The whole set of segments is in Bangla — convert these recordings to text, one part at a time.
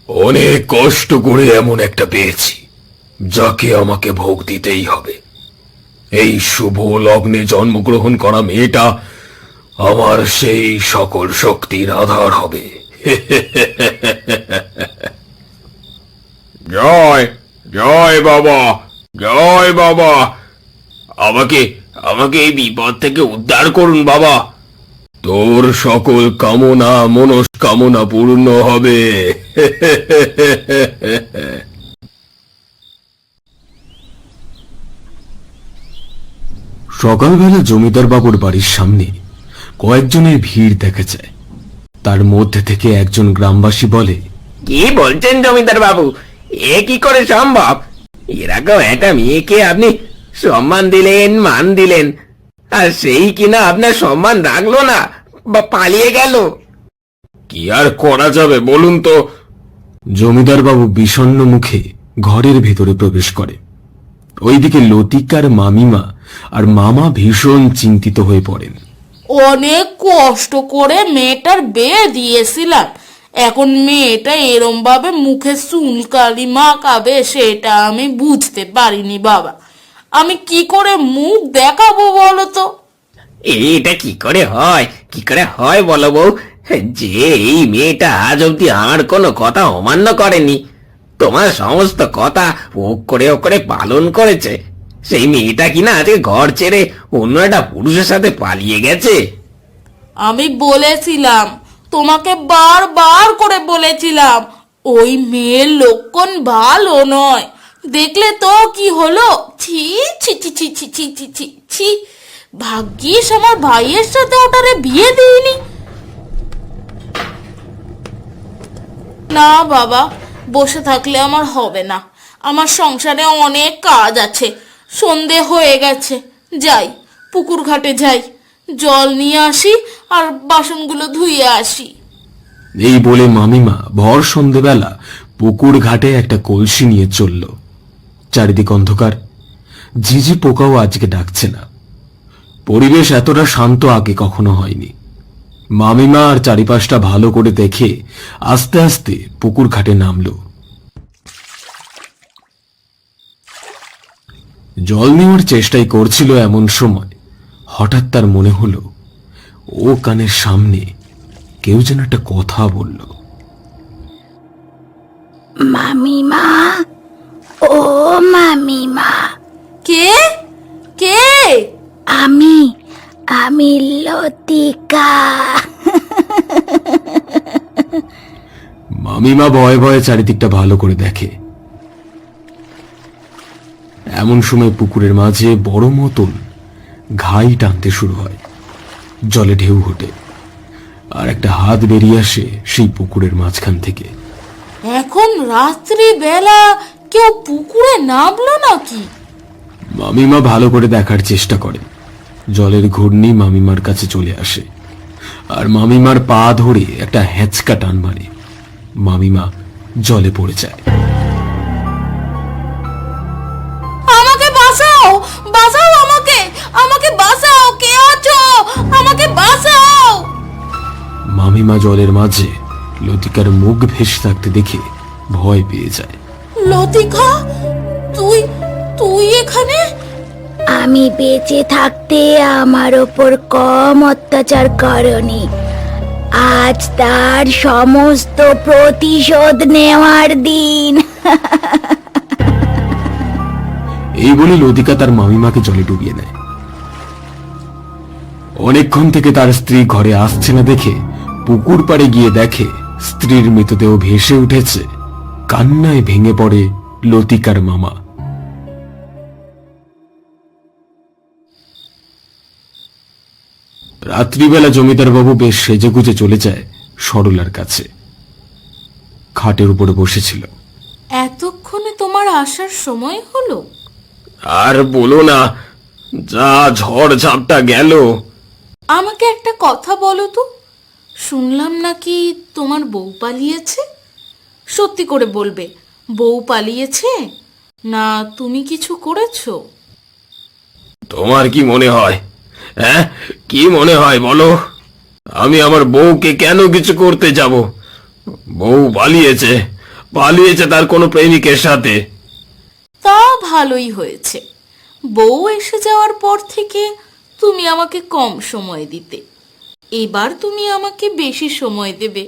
অনেক কষ্ট করে এমন একটা পেয়েছি যাকে আমাকে ভোগ দিতেই হবে। এই শুভ লগ্নে জন্মগ্রহণ করা মেয়েটা আমার সেই সকল শক্তির আধার হবে। জয় জয় বাবা, জয় বাবা, আমাকে আমাকে এই বিপদ থেকে উদ্ধার করুন বাবা। তোর সকল কামনা মনস্কামনা পূর্ণ হবে। সকালবেলা জমিদার বাবুর বাড়ির সামনে কয়েকজনের ভিড় দেখা যায়। তার মধ্যে থেকে একজন গ্রামবাসী বলে, কি বলছেন জমিদার বাবু, এ কি করে সম্ভব? এরকম একটা মেয়েকে আপনি সম্মান দিলেন, মান দিলেন, আর সেই কিনা আপনার সম্মান রাখলো না বা পালিয়ে গেল। কি আর করা যাবে বলুন তো? জমিদার বাবু বিষণ্ণ মুখে ঘরের ভেতরে প্রবেশ করে। ওইদিকে লতিকার মামিমা আর মামা ভীষণ চিন্তিত হয়ে পড়েন। অনেক কষ্ট করে মেয়েটার বিয়ে দিয়েছিলাম, এখন মেয়েটা এরম ভাবে মুখে চুনকালি মাখাবে সেটা আমি বুঝতে পারিনি বাবা। আমি কি করে মুখ দেখাবো বলো তো? এটা কি করে হয়, কি করে হয় বলো বউ, যে এই মেয়েটা আজ অব্দি আর কোনো কথা অমান্য করেনি, তোমার সমস্ত কথা ও করে পালন করেছে, সেই মেয়েটা কিনা আজকে ঘর ছেড়ে অন্য একটা পুরুষের সাথে পালিয়ে গেছে। আমি বলেছিলাম, তোমাকে বারবার করে বলেছিলাম, ওই মেয়ের লক্ষণ ভালো নয়। দেখলে তো কি হলো? ছি ছি ছি ছি ছি ছি ছি ছি ছি, ভাগ্যিস আমার ভাইয়ের সাথে ওটারে বিয়ে দিইনি। না বাবা, বসে থাকলে আমার হবে না, আমার সংসারে অনেক কাজ আছে। সন্ধে হয়ে গেছে, যাই পুকুর ঘাটে যাই, জল নিয়ে আসি আর বাসনগুলো ধুইয়ে আসি। এই বলে মামিমা ভর সন্ধেবেলা পুকুর ঘাটে একটা কলসি নিয়ে চলল। চারিদিক অন্ধকার, ঝিঝি পোকাও আজকে ডাকছে না। পরিবেশ এতটা শান্ত আগে কখনো হয়নি। মামিমা আর চারিপাশটা ভালো করে দেখে আস্তে আস্তে পুকুর ঘাটে নামল। জল নেওয়ার চেষ্টাই করছিল, এমন সময় হঠাৎ তার মনে হলো ও কানের সামনে কেউ যেন একটা কথা বলল। মামিমা, ও মামিমা। কে কে? আমি আমি লতিকা। মামিমা ভয়ে ভয়ে চারিদিকটা ভালো করে দেখে। এমন সময় পুকুরের মাঝে বড় মতন ঘাই টানতে শুরু হয়। জলে ঢেউ ওঠে আর একটা হাত বেরিয়ে আসে সেই পুকুরের মাঝখান থেকে। এখন রাত্রি বেলা কেউ পুকুরে নামলো নাকি? মামিমা ভালো করে দেখার চেষ্টা করে। জলের ঘূর্ণি মামিমার কাছে চলে আসে আর মামিমার পা ধরে একটা হ্যাঁচকা টান মারে। মামিমা জলে পড়ে যায়। আমাকে বাঁচাও, বাঁচাও, আমাকে আমাকে বাঁচাও, কে আছো? আমাকে বাঁচাও। মামিমা জলের মাঝে লতিকার মুখ ভেসে থাকতে দেখে ভয় পেয়ে যায়। লতিকা, তুই তুই এখানে? আমি বেঁচে থাকতে আমার ওপর কম অত্যাচার করনি, আজ তার সমস্ত প্রতিশোধ নেওয়ার দিন। এই বলে লতিকা তার মামিমাকে জলে ডুবিয়ে নেয়। অনেকক্ষণ থেকে তার স্ত্রী ঘরে আসছে না দেখে পুকুর পাড়ে গিয়ে দেখে স্ত্রীর মৃতদেহ ভেসে উঠেছে। কান্নায় ভেঙে পড়ে লতিকার মামা। রাত্রিবেলা জমিদার বাবু বেশ সেজেগুজে চলে যায় সরলার কাছে। খাটের উপরে বসেছিল। এতক্ষণে তোমার আসার সময় হলো? আর বলো না, যা ঝড় ঝাপটা গেল। আমাকে একটা কথা বলো তো, শুনলাম নাকি তোমার বউ পালিয়েছে? সত্যি করে বলবে, বউ পালিয়েছে না তুমি কিছু করেছো? তোমার কি মনে হয়? হ্যাঁ, কি মনে হয় বলো? আমি আমার বউকে কেন কিছু করতে যাব? বউ পালিয়েছে পালিয়েছে তার কোনো প্রেমিকের সাথে। তা ভালোই হয়েছে। বউ এসে যাওয়ার পর থেকে তুমি আমাকে কম সময় দিতে, এবার তুমি আমাকে বেশি সময় দেবে।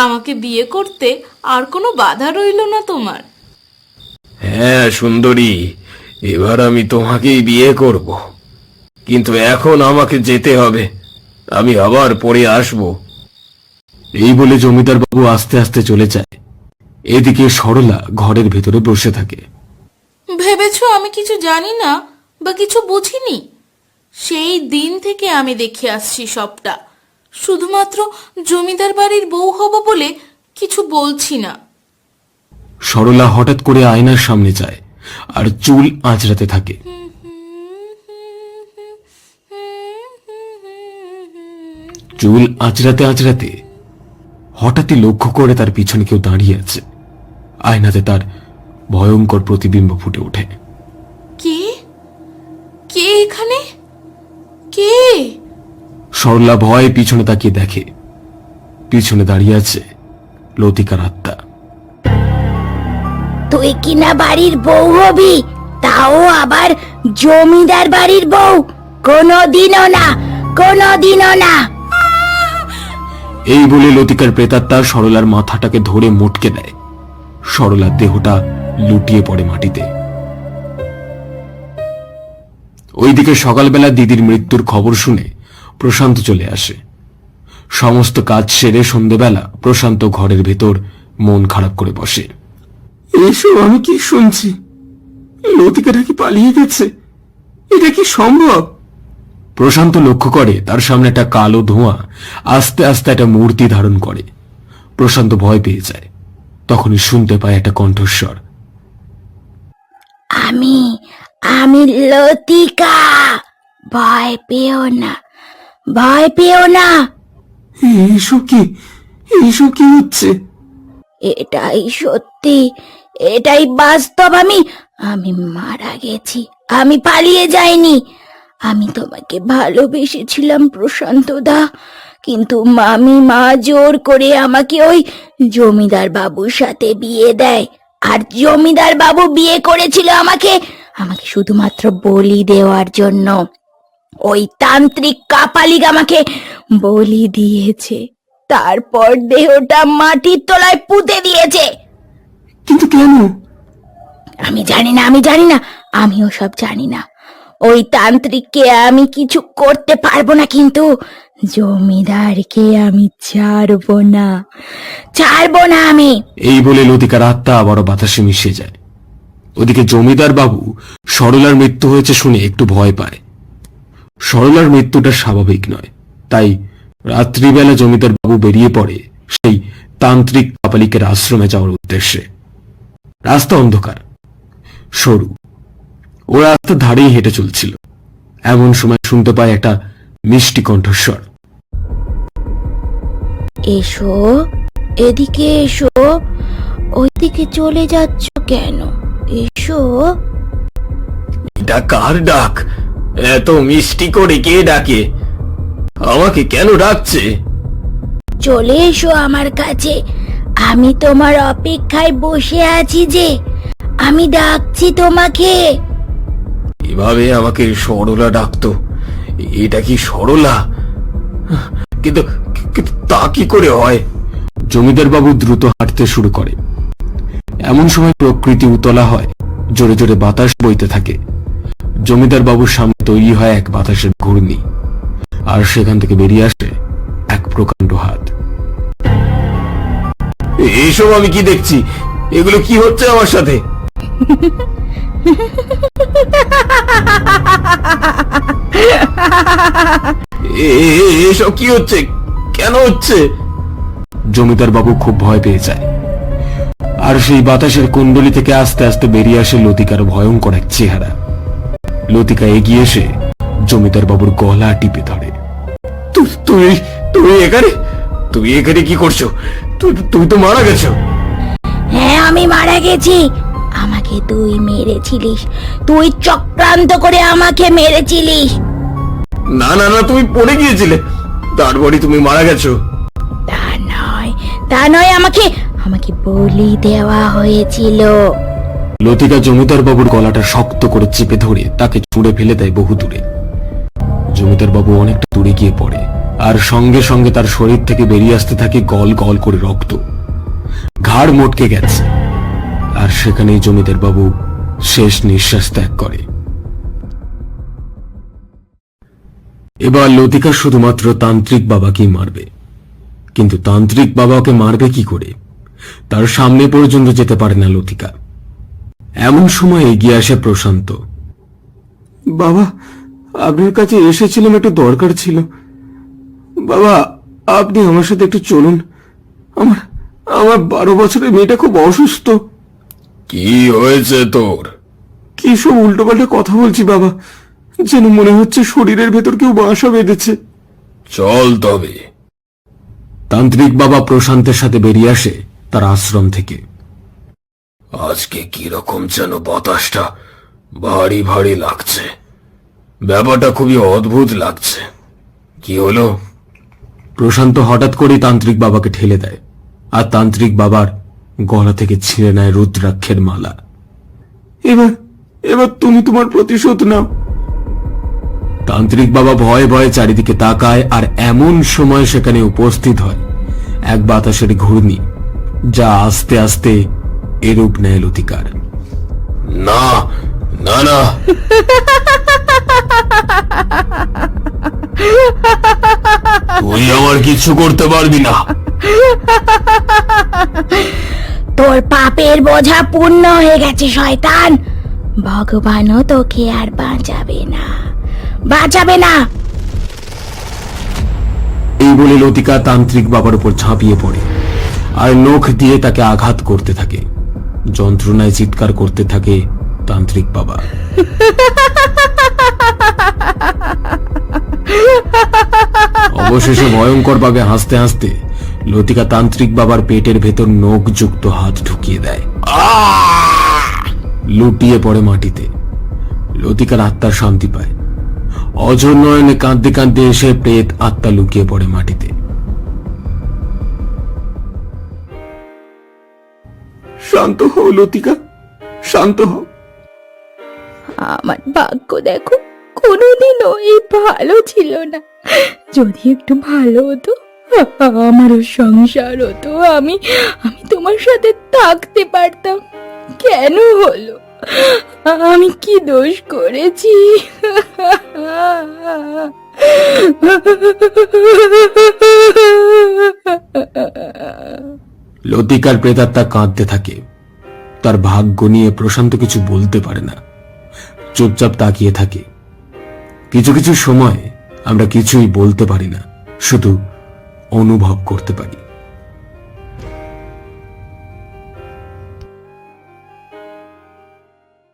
আমাকে বিয়ে করতে আর কোনো বাধা রইল না তোমার। হ্যাঁ সুন্দরী, এবার আমি তোমাকেই বিয়ে করব, কিন্তু এখন আমাকে যেতে হবে, আমি আবার পরে আসব। এই বলে জমিদার বাবু আস্তে আস্তে চলে যায়। এদিকে সরলা ঘরের ভেতরে বসে থাকে। ভেবেছো আমি কিছু জানি না বা কিছু বুঝিনি? সেই দিন থেকে আমি দেখে আসছি সবটা। শুধুমাত্র জমিদার বাড়ির বউ হব বলে কিছু বলছি না। সরলা হঠাৎ করে আয়নার সামনে যায় আর চুল আঁচড়াতে থাকে। চুল আঁচড়াতে আঁচড়াতে হঠাৎই লক্ষ্য করে তার পিছনে কেউ দাঁড়িয়ে আছে। আয়নাতে তার ভয়ঙ্কর প্রতিবিম্ব ফুটে ওঠে। কে কে এখানে? কে? সরলা ভয়ে পিছনে তাকিয়ে দেখে, পিছনে দাঁড়িয়ে আছে লতিকার আত্মা। তুই কিনা বাড়ির বউ হবি, তাও আবার জমিদার বাড়ির বউ? কোনোদিনও না, কোনোদিনও না। এই বলে লতিকার প্রেতাত্মা সরলার মাথাটাকে ধরে মোটকে দেয়। সরলার দেহটা লুটিয়ে পড়ে মাটিতে। ওইদিকে সকালবেলা দিদির মৃত্যুর খবর শুনে প্রশান্ত চলে আসে। সমস্ত কাজ সেরে সন্ধেবেলা প্রশান্ত ঘরের ভেতর মন খারাপ করে বসে। এসব আমি কি শুনছি? লতিকাটা কি পালিয়ে গেছে? এটা কি সম্ভব? প্রশান্ত লক্ষ্য করে তার সামনে একটা কালো ধোঁয়া আস্তে আস্তে একটা মূর্তি ধারণ করে। প্রশান্ত ভয় পেয়ে যায়। তখনই শুনতে পায় একটা কণ্ঠস্বর। আমি আমি লতিকা, ভয় পেও না, ভয় পেও না। এইসব কি হচ্ছে? এটাই সত্যি, এটাই বাস্তব। আমি মারা গেছি, আমি পালিয়ে যাইনি। আমি তোমাকে ভালোবেসেছিলাম প্রশান্ত দা, কিন্তু মা জোর করে আমাকে ওই জমিদার বাবুর সাথে বিয়ে দেয়। আর জমিদার বাবু বিয়ে করেছিল আমাকে শুধুমাত্র বলি দেওয়ার জন্য। ওই তান্ত্রিক কাপালিক আমাকে বলি দিয়েছে, তারপর দেহটা মাটির তলায় পুঁতে দিয়েছে। কিন্তু কেন? আমি জানি না, আমিও সব জানি না। ওই তান্ত্রিককে আমি কিছু করতে পারবো না, কিন্তু জমিদারকে আমি ছাড়বো না আমি। এই বলে লতিকার আত্মা আবারও বাতাসে মিশে যায়। ওদিকে জমিদার বাবু সরলার মৃত্যু হয়েছে শুনে একটু ভয় পায়। সরলার মৃত্যুটা স্বাভাবিক নয়, তাই রাত্রিবেলা জমিদার বাবু বেরিয়ে পড়ে সেই তান্ত্রিক কাপালিকের আশ্রমে যাওয়ার উদ্দেশ্যে। রাস্তা অন্ধকার, সরু। ও রাস্তার ধারেই হেঁটে চলছিল। এমন সময় শুনতে পায় একটা মিষ্টি কণ্ঠস্বর। এসো, এদিকে এসো, ওইদিকে চলে যাচ্ছ কেন? এসো। এটা কার ডাক? এত মিষ্টি করে কে ডাকে? আমাকে কেন ডাকছে? চলে এসো আমার কাছে, আমি তোমার অপেক্ষায় বসে আছি যে, আমি ডাকছি তোমাকে। এভাবে আমাকে সরলা ডাকতো? এটা কি সরলা? কিন্তু কিন্তু তা কি করে হয়? জমিদার বাবু দ্রুত হাঁটতে শুরু করে। এমন সময় প্রকৃতি উতলা হয়, জোরে জোরে বাতাস বইতে থাকে। জমিদার বাবুর সামনে তৈরি হয় এক বাতাসের ঘূর্ণি, আর সেখান থেকে বেরিয়ে আসে এক প্রকাণ্ড হাত। এসব আমি কি দেখছি? এগুলো কি হচ্ছে আমার সাথে? এসব কি হচ্ছে? কেন হচ্ছে? জমিদার বাবু খুব ভয় পেয়ে যায়। আর সেই বাতাসের কুণ্ডলী থেকে আস্তে আস্তে বেরিয়ে আসে লতিকার ভয়ঙ্কর এক চেহারা। লতিকা এগিয়ে এসে জমিদার বাবুর গলা টিপে ধরে। তুমি এখানে? তুমি এখানে কি করছো? তুমি তো মারা গেছো। হ্যাঁ, আমি মারা গেছি। আমাকে তুই মেরেছিলিস, তুই চক্রান্ত করে আমাকে মেরেছিলিস। না না না, তুমি পড়ে গিয়েছিলে, তারপরে তুমি মারা গেছো। তা নয়, আমাকে আমাকে বলি দেওয়া হয়েছিল। লতিকা জমিদার বাবুর গলাটা শক্ত করে চেপে ধরে তাকে ছুঁড়ে ফেলে দেয় বহু দূরে। জমিদার বাবু অনেকটা দূরে গিয়ে পড়ে, আর সঙ্গে সঙ্গে তার শরীর থেকে বেরিয়ে আসতে থাকে গল গল করে রক্ত। ঘাড় মটকে গেছে, আর সেখানেই জমিদার বাবু শেষ নিঃশ্বাস ত্যাগ করে। এবার লতিকা শুধুমাত্র তান্ত্রিক বাবাকেই মারবে, কিন্তু তান্ত্রিক বাবাকে মারবে কি করে? তার সামনে পর্যন্ত যেতে পারে না লতিকা। এমন সময় এগিয়ে আসে প্রশান্ত। বাবা, আপনার কাছে এসেছিলাম, একটু দরকার ছিল। বাবা, আপনি আমার সাথে একটু চলুন। আমার আমার 12 বছরের মেয়েটা খুব অসুস্থ। কি হয়েছে তোর? কি সব উল্টোপাল্টা কথা বলছি বাবা, যেন মনে হচ্ছে শরীরের ভেতর কেউ বাসা বেঁধেছে। চল তবে। তান্ত্রিক বাবা প্রশান্তের সাথে বেরিয়ে আসে তার আশ্রম থেকে। আজকে কিরকম যেন বাতাসটা ভারী ভারী লাগছে, ব্যাপারটা খুবই অদ্ভুত লাগছে। কি হলো? প্রশান্ত হঠাৎ করে তান্ত্রিক বাবাকে ঠেলে দেয়, আর তান্ত্রিক বাবার গলা থেকে ছিঁড়ে নেয় রুদ্রাক্ষের মালা। এবার এবার তুমি তোমার প্রতিশোধ নাও। তান্ত্রিক বাবা ভয়ে ভয়ে চারিদিকে তাকায়, আর এমন সময় সেখানে উপস্থিত হয় এক বাতাসের ঘূর্ণি, যা আস্তে আস্তে এরূপ নেয় লতিকার। না না না, তুই আমার কিছু করতে পারবি না। তোর পাপের বোঝা পূর্ণ হয়ে গেছে শয়তান। ভগবানও তোকে আর বাঁচাবে না, বাঁচাবে না। এই বলে লতিকা তান্ত্রিক বাবার উপর ঝাঁপিয়ে পড়ে, আর নখ দিয়ে তাকে আঘাত করতে থাকে। যন্ত্রণায় চিৎকার করতে থাকে তান্ত্রিক বাবা। অবশেষে ভয়ঙ্কর ভাবে হাসতে হাসতে লতিকা তান্ত্রিক বাবার পেটের ভেতর নখ যুক্ত হাত ঢুকিয়ে দেয়। লুটিয়ে পড়ে মাটিতে। লতিকার আত্মার শান্তি পায়। অঝোর নয়নে কাঁদতে কাঁদতে এসে প্রেত আত্মা লুকিয়ে পড়ে মাটিতে। শান্ত হও লতিকা, শান্ত হও। আমার ভাগ্য দেখো, কোনোদিনও এই ভালো ছিল না। যদি একটু ভালো হতো, আমারও সংসার হতো, আমি তোমার সাথে থাকতে পারতাম। কেন হলো? আমি কি দোষ করেছি? লতিকার প্রেতাত্মা কাঁদতে থাকে। তার ভাগ্য নিয়ে প্রশান্ত কিছু বলতে পারে না, চুপচাপ তাকিয়ে থাকে। কিছু কিছু সময় আমরা কিছুই বলতে পারি না, শুধু অনুভব করতে পারি।